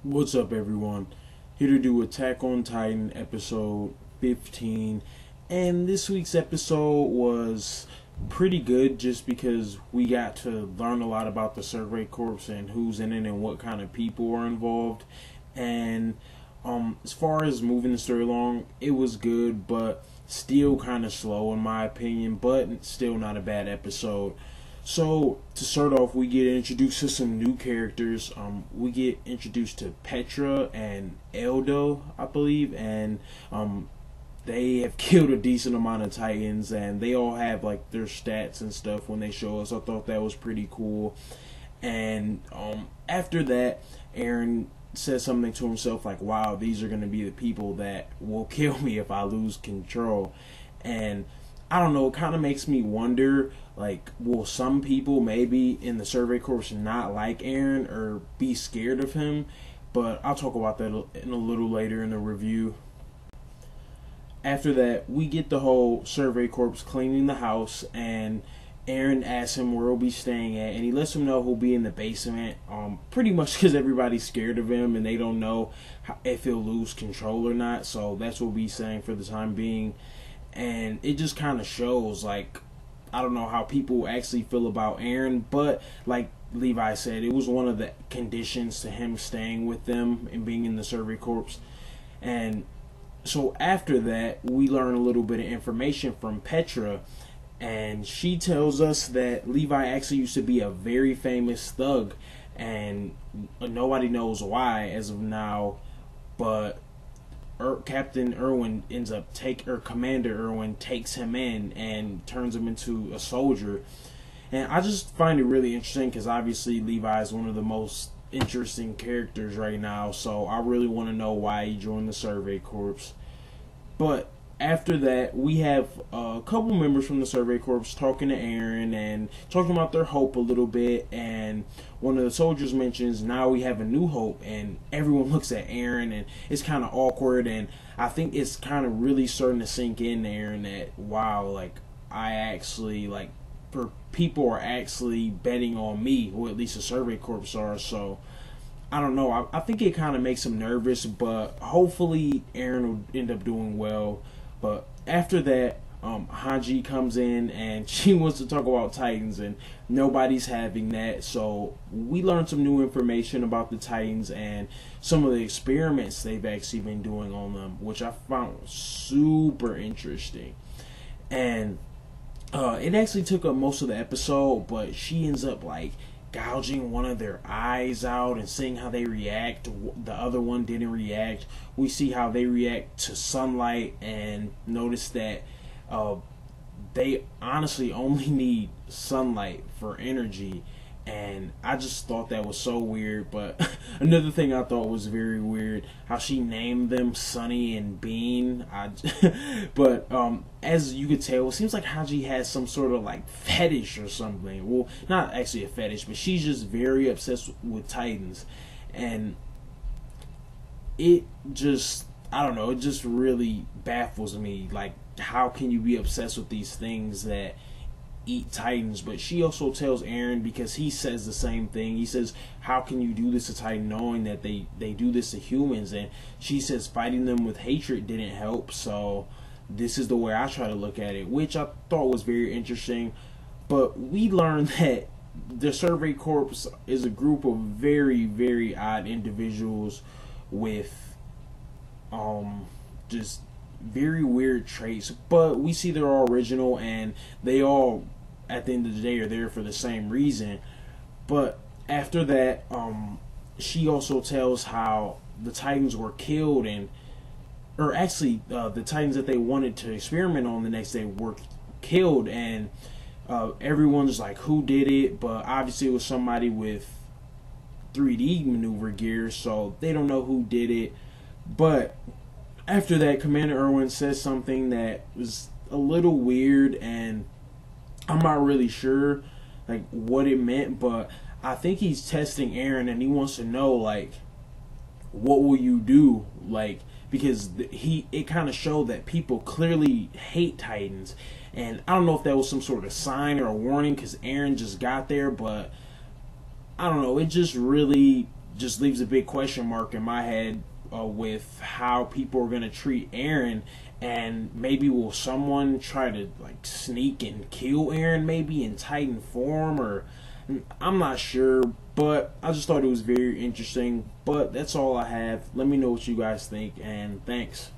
What's up, everyone? Here to do Attack on Titan episode 15. And this week's episode was pretty good just because we got to learn a lot about the Survey Corps and who's in it and what kind of people are involved. And as far as moving the story along, it was good, but still kind of slow in my opinion, but still not a bad episode. So, to start off, we get introduced to some new characters. We get introduced to Petra and Eldo, I believe, and they have killed a decent amount of Titans, and they all have like their stats and stuff when they show us. I thought that was pretty cool. And after that, Eren says something to himself like, wow, these are going to be the people that will kill me if I lose control. And I don't know, it kind of makes me wonder, like, will some people maybe in the Survey Corps not like Eren or be scared of him? But I'll talk about that in a little later in the review. After that, we get the whole Survey Corps cleaning the house, and Eren asks him where he'll be staying at, and he lets him know he'll be in the basement, pretty much because everybody's scared of him and they don't know if he'll lose control or not, so that's what we're saying for the time being. And it just kind of shows, like, I don't know how people actually feel about Eren, but like Levi said, it was one of the conditions to him staying with them and being in the Survey Corps. And so after that, we learn a little bit of information from Petra, and she tells us that Levi actually used to be a very famous thug, and nobody knows why as of now, but Captain Irwin ends up Commander Irwin takes him in and turns him into a soldier. And I just find it really interesting because obviously Levi is one of the most interesting characters right now, so I really want to know why he joined the Survey Corps. But after that, we have a couple members from the Survey Corps talking to Eren and talking about their hope a little bit, and one of the soldiers mentions, now we have a new hope, and everyone looks at Eren and it's kind of awkward, and I think it's kind of really starting to sink in to Eren that, wow, like, I actually, like, people are actually betting on me, or at least the Survey Corps are, so I don't know, I think it kind of makes him nervous, but hopefully Eren will end up doing well. But after that, Hanji comes in and she wants to talk about Titans, and nobody's having that. So we learned some new information about the Titans and some of the experiments they've actually been doing on them, which I found super interesting. And it actually took up most of the episode, but she ends up like gouging one of their eyes out and seeing how they react. The other one didn't react. We see how they react to sunlight and notice that they honestly only need sunlight for energy, and I just thought that was so weird. But another thing I thought was very weird, how she named them Sunny and Bean. But as you could tell, it seems like Hanji has some sort of like fetish or something. Well, not actually a fetish, but she's just very obsessed with Titans, and it just, I don't know, it just really baffles me. Like, how can you be obsessed with these things that eat Titans? But she also tells Eren, because he says the same thing, he says, how can you do this to Titan knowing that they do this to humans? And she says fighting them with hatred didn't help, so this is the way I try to look at it, which I thought was very interesting. But we learned that the Survey Corps is a group of very, very odd individuals with just very weird traits, but we see they're all original, and they all at the end of the day are there for the same reason. But after that, she also tells how the Titans were killed, and or actually the Titans that they wanted to experiment on the next day were killed, and everyone's like, who did it? But obviously it was somebody with 3D maneuver gear, so they don't know who did it. But after that, Commander Irwin says something that was a little weird, and I'm not really sure like what it meant, but I think he's testing Eren, and he wants to know, like, what will you do? Like, because it kind of showed that people clearly hate Titans, and I don't know if that was some sort of sign or a warning because Eren just got there, but I don't know, it just really just leaves a big question mark in my head with how people are going to treat Eren, and maybe will someone try to like sneak and kill Eren maybe in Titan form, or I'm not sure, but I just thought it was very interesting. But that's all I have. Let me know what you guys think, and thanks.